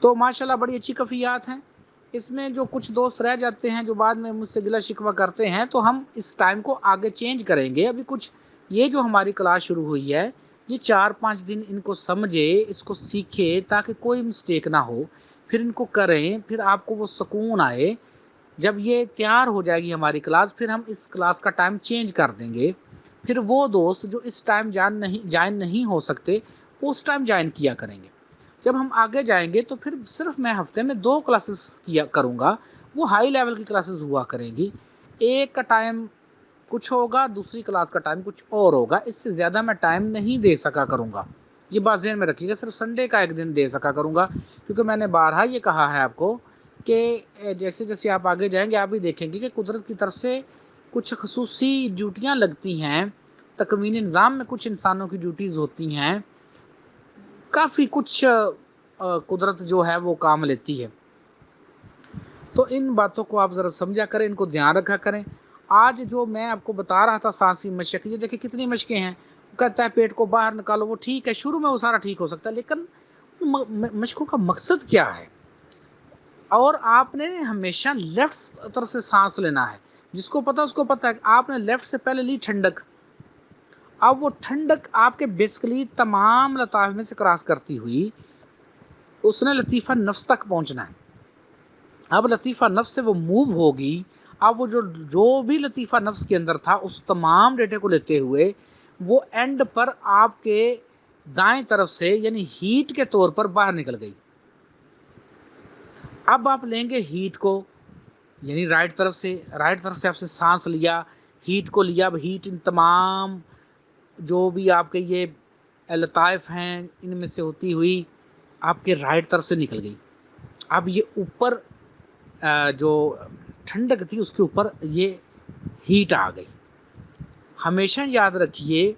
تو ماشاءاللہ بڑی اچھی کفیات ہیں۔ اس میں جو کچھ دوست رہ جاتے ہیں جو بعد میں مجھ سے گلہ شکوہ کرتے ہیں، تو ہم اس ٹائم کو آگے چینج کریں گے۔ ابھی کچھ یہ جو ہماری کلاس شروع ہوئی ہے، یہ 4-5 دن ان کو سمجھے، اس کو سیکھے، تاکہ کوئی مسٹیک نہ ہو، پھر ان کو کریں، پھر آپ کو وہ سکون آئے۔ جب یہ تیار ہو جائے گی ہماری کلاس، پھر ہم اس کلاس کا ٹائم چینج کر دیں گے۔ پھر وہ دوست جو اس ٹائم جوائن نہیں ہو سکتے، وہ اس ٹائم جوائن کیا کریں گے۔ جب ہم آگے جائیں گے تو پھر صرف میں ہفتے میں 2 کلاسز کیا کروں گا، وہ ہائی لیول کی کلاسز ہوا کریں گی۔ ایک کا ٹائم کچھ ہوگا، دوسری کلاس کا ٹائم کچھ اور ہوگا، اس سے زیادہ میں ٹائم نہیں دے سکا کروں گا۔ یہ بات ذہن میں رکھیے گا، صرف سنڈے کا ایک دن دے سکا کروں گا، کیونکہ میں نے بارہا یہ کہا ہے آپ کو کہ جیسے جیسے آپ آگے جائیں گے آپ بھی دیکھیں گے کہ قدرت کی طرف سے کچھ خصوصی ڈیوٹیاں لگتی ہیں، تکوین نظام میں کچھ انسانوں کی ڈیوٹیز ہوتی ہیں، کافی کچھ قدرت جو ہے وہ کام لیتی ہے۔ تو ان باتوں کو آپ ذرا سمجھا کریں، ان کو دھیان رکھا کریں۔ آج جو میں آپ کو بتا رہا تھا سانسی مشق، یہ دیکھیں کتنی مشقیں ہیں۔ کہتا ہے پیٹ کو باہر نکالو، وہ ٹھیک ہے، شروع میں وہ سارا ٹھیک ہو سکتا ہے، لیکن مشقوں کا مقصد کیا ہے؟ اور آپ نے ہمیشہ لیفٹ طرف سے سانس لینا ہے۔ جس کو پتا اس کو پتا ہے کہ آپ نے لیفٹ سے پہلے لی ٹھنڈک، اب وہ ٹھنڈک آپ کے بیسکلی تمام لطائف میں سے کراس کرتی ہوئی اس نے لطیفہ نفس تک پہنچنا ہے۔ اب لطیفہ نفس سے وہ موو ہوگی، اب وہ جو بھی لطیفہ نفس کے اندر تھا اس تمام ڈیٹے کو لیتے ہوئے وہ اینڈ پر آپ کے دائیں طرف سے یعنی ہیٹ کے طور پر باہر نکل گئی۔ اب آپ لیں گے ہیٹ کو، یعنی رائٹ طرف سے آپ سے سانس لیا، ہیٹ کو لیا، اب ہیٹ ان تمام جو بھی آپ کے یہ لطائف ہیں ان میں سے ہوتی ہوئی آپ کے رائٹ طرف سے نکل گئی۔ اب یہ اوپر جو ٹھنڈک تھی اس کے اوپر یہ ہیٹ آ گئی۔ ہمیشہ یاد رکھیے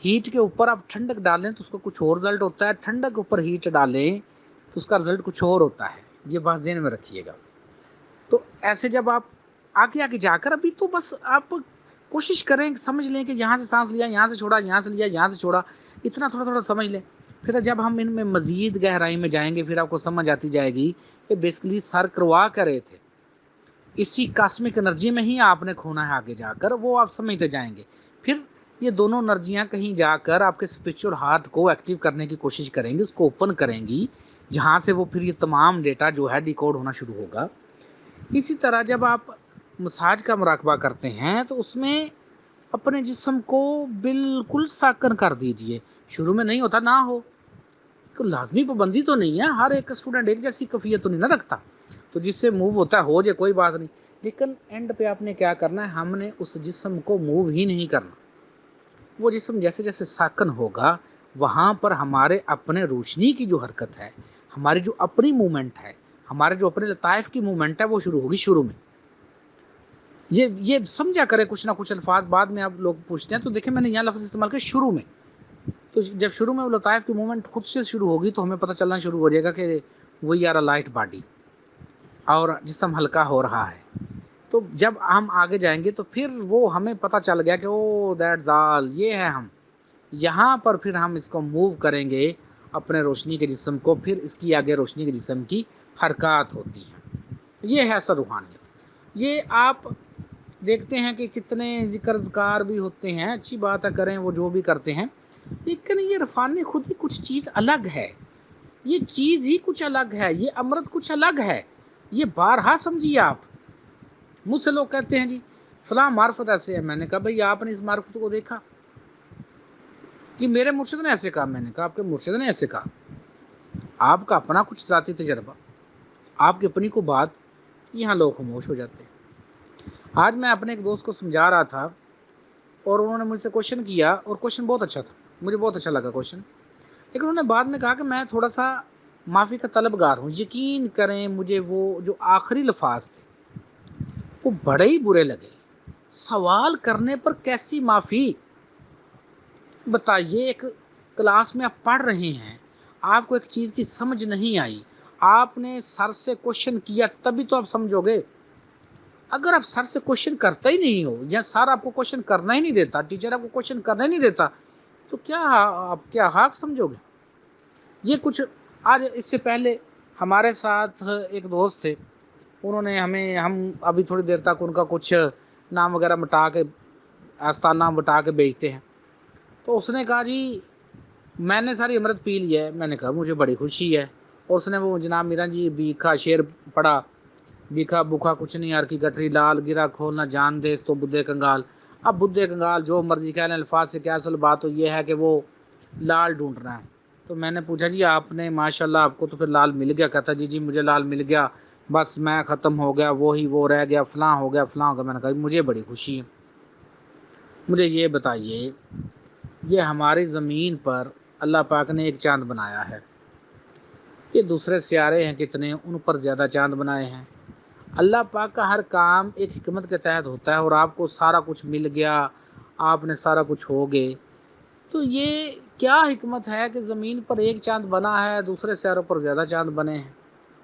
ہیٹ کے اوپر آپ ٹھنڈک ڈالیں تو اس کا کچھ اور رزلٹ ہوتا ہے، ٹھنڈک کے اوپر ہیٹ ڈالیں تو اس کا رزلٹ کچھ اور ہوتا ہے۔ یہ بات ذہن میں رکھیے گا۔ تو ایسے جب آپ آگے جا کر ابھی تو بس آپ کوشش کریں، سمجھ لیں کہ یہاں سے سانس لیا، یہاں سے چھوڑا، یہاں سے لیا، یہاں سے چھوڑا، اتنا تھوڑا سمجھ لیں۔ پھر جب ہم ان میں مزید گہرائی میں جائیں گے پھر آپ کو سمجھ آتی جائے گی کہ بیسکلی سر کروا کر رہے تھے، اسی کاسمک انرجی میں ہی آپ نے کھونا ہے آگے جا کر، وہ آپ سمجھتے جائیں گے۔ پھر یہ دونوں انرجیاں کہیں جا کر آپ کے اسپرچول ہارٹ کو ایکٹیو کرنے کی کوشش کریں گی، اس کو اوپن کریں گی، جہاں سے وہ پھر یہ تمام ڈیٹا جو ہے ڈیکوڈ ہونا شروع ہوگا۔ اسی طرح جب آپ مساج کا مراقبہ کرتے ہیں تو اس میں اپنے جسم کو بالکل ساکن کر دیجئے۔ شروع میں نہیں ہوتا نہ ہو، کوئی لازمی پابندی تو نہیں ہے، ہر ایک اسٹوڈنٹ ایک جیسی کیفیت تو نہیں نہ رکھتا، تو جس سے موو ہوتا ہے ہو جائے کوئی بات نہیں، لیکن اینڈ پہ آپ نے کیا کرنا ہے، ہم نے اس جسم کو موو ہی نہیں کرنا۔ وہ جسم جیسے جیسے ساکن ہوگا وہاں پر ہمارے اپنے روشنی کی جو حرکت ہے، ہماری جو اپنی موومنٹ ہے، ہمارے جو اپنے لطائف کی موومنٹ ہے وہ شروع ہوگی شروع میں۔ یہ سمجھا کرے کچھ نہ کچھ الفاظ بعد میں آپ لوگ پوچھتے ہیں تو دیکھیں میں نے یہاں لفظ استعمال کیا شروع میں، تو جب شروع میں وہ لطائف کی موومنٹ خود سے شروع ہوگی تو ہمیں پتہ چلنا شروع ہو جائے گا کہ we are a light body اور جسم ہلکا ہو رہا ہے۔ تو جب ہم آگے جائیں گے تو پھر وہ ہمیں پتہ چل گیا کہ او دیٹس آل، یہ ہے ہم، یہاں پر پھر ہم اس کو موو کریں گے اپنے روشنی کے جسم کو، پھر اس کی آگے روشنی کے جسم کی حرکات ہوتی ہیں۔ یہ ہے اصل روحانیت۔ یہ آپ دیکھتے ہیں کہ کتنے ذکر اذکار بھی ہوتے ہیں، اچھی بات ہے کریں، وہ جو بھی کرتے ہیں، لیکن یہ عرفان خود ہی کچھ چیز الگ ہے، یہ چیز ہی کچھ الگ ہے، یہ امرت کچھ الگ ہے، یہ بارہا سمجھیے آپ۔ مجھ سے لوگ کہتے ہیں جی فلاں معرفت ایسے ہے، میں نے کہا بھئی آپ نے اس معرفت کو دیکھا؟ جی میرے مرشد نے ایسے کہا، میں نے کہا آپ کے مرشد نے ایسے کہا، آپ کا اپنا کچھ ذاتی تجربہ، آپ کی اپنی کو بات، یہاں لوگ خاموش ہو جاتے ہیں۔ آج میں اپنے ایک دوست کو سمجھا رہا تھا اور انہوں نے مجھ سے کوشچن کیا اور کوشچن بہت اچھا تھا، مجھے بہت اچھا لگا کوشچن، لیکن انہوں نے بعد میں کہا کہ میں تھوڑا سا معافی کا طلبگار ہوں۔ یقین کریں مجھے وہ جو آخری لفاظ تھے وہ بڑے ہی برے لگے۔ سوال کرنے پر کیسی معافی؟ بتائیے، ایک کلاس میں آپ پڑھ رہے ہیں، آپ کو ایک چیز کی سمجھ نہیں آئی، آپ نے سر سے کوشچن کیا تبھی تو آپ سمجھو گے۔ اگر آپ سر سے کوشچن کرتا ہی نہیں ہو یا سر آپ کو کوشچن کرنا ہی نہیں دیتا، ٹیچر آپ کو کوشچن کرنا ہی نہیں دیتا، تو کیا آپ کیا حق سمجھو گے؟ یہ کچھ آج اس سے پہلے ہمارے ساتھ ایک دوست تھے، انہوں نے ہم ابھی تھوڑی دیر تک ان کا کچھ نام وغیرہ مٹا کے آستان نام بٹا کے بیچتے ہیں، تو اس نے کہا جی میں نے ساری امرت پی لی ہے۔ میں نے کہا مجھے بڑی خوشی ہے۔ اور اس نے وہ جناب میرا جی بیکھا شعر پڑھا، بیکھا بھوکھا کچھ نہیں ہر کی گٹری لال، گرا کھولنا جان دے تو بدھے کنگال۔ اب بدھے کنگال جو مرضی کہہ لیں، الفاظ سے کیا، اصل بات تو یہ ہے کہ وہ لال ڈھونڈنا ہے۔ تو میں نے پوچھا جی آپ نے ماشاءاللہ آپ کو تو پھر لال مل گیا؟ کہتا جی مجھے لال مل گیا، بس میں ختم ہو گیا، وہی وہ رہ گیا، فلاں ہو گیا فلاں ہو گیا۔ میں نے کہا مجھے بڑی خوشی ہے۔ مجھے یہ بتائیے، یہ ہماری زمین پر اللہ پاک نے ایک چاند بنایا ہے، یہ دوسرے سیارے ہیں کتنے، ان پر زیادہ چاند بنائے ہیں۔ اللہ پاک کا ہر کام ایک حکمت کے تحت ہوتا ہے، اور آپ کو سارا کچھ مل گیا، آپ نے سارا کچھ ہو گئے، تو یہ کیا حکمت ہے کہ زمین پر ایک چاند بنا ہے، دوسرے سیاروں پر زیادہ چاند بنے ہیں؟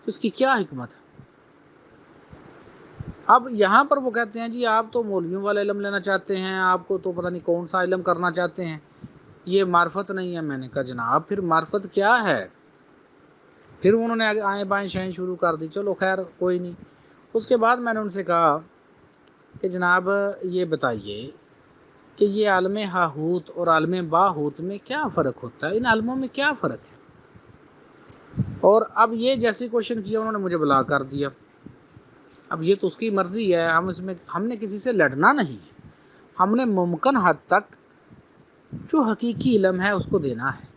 تو اس کی کیا حکمت ہے؟ اب یہاں پر وہ کہتے ہیں جی آپ تو مولویوں والا علم لینا چاہتے ہیں، آپ کو تو پتہ نہیں کون سا علم کرنا چاہتے ہیں، یہ معرفت نہیں ہے۔ میں نے کہا جناب پھر معرفت کیا ہے؟ پھر انہوں نے آئیں بائیں شائیں شروع کر دی، چلو خیر کوئی نہیں۔ اس کے بعد میں نے ان سے کہا کہ جناب یہ بتائیے کہ یہ عالم ہاہوت اور عالم باہوت میں کیا فرق ہوتا ہے، ان عالموں میں کیا فرق ہے؟ اور اب یہ جیسے کوشچن کیا انہوں نے مجھے بلا کر دیا۔ اب یہ تو اس کی مرضی ہے، ہم نے کسی سے لڑنا نہیں ہے، ہم نے ممکن حد تک جو حقیقی علم ہے اس کو دینا ہے۔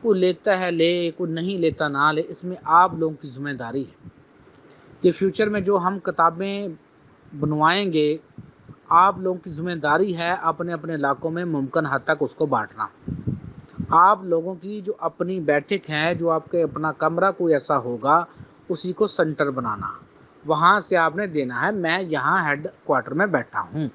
کوئی لیتا ہے لے، کوئی نہیں لیتا نہ لے، اس میں آپ لوگوں کی ذمہ داری ہے۔ یہ فیوچر میں جو ہم کتابیں بنوائیں گے، آپ لوگوں کی ذمہ داری ہے اپنے اپنے علاقوں میں ممکن حد تک اس کو بانٹنا۔ آپ لوگوں کی جو اپنی بیٹھک ہے، جو آپ کے اپنا کمرہ کوئی ایسا ہوگا، اسی کو سینٹر بنانا، وہاں سے آپ نے دینا ہے۔ میں یہاں ہیڈ کوارٹر میں بیٹھا ہوں،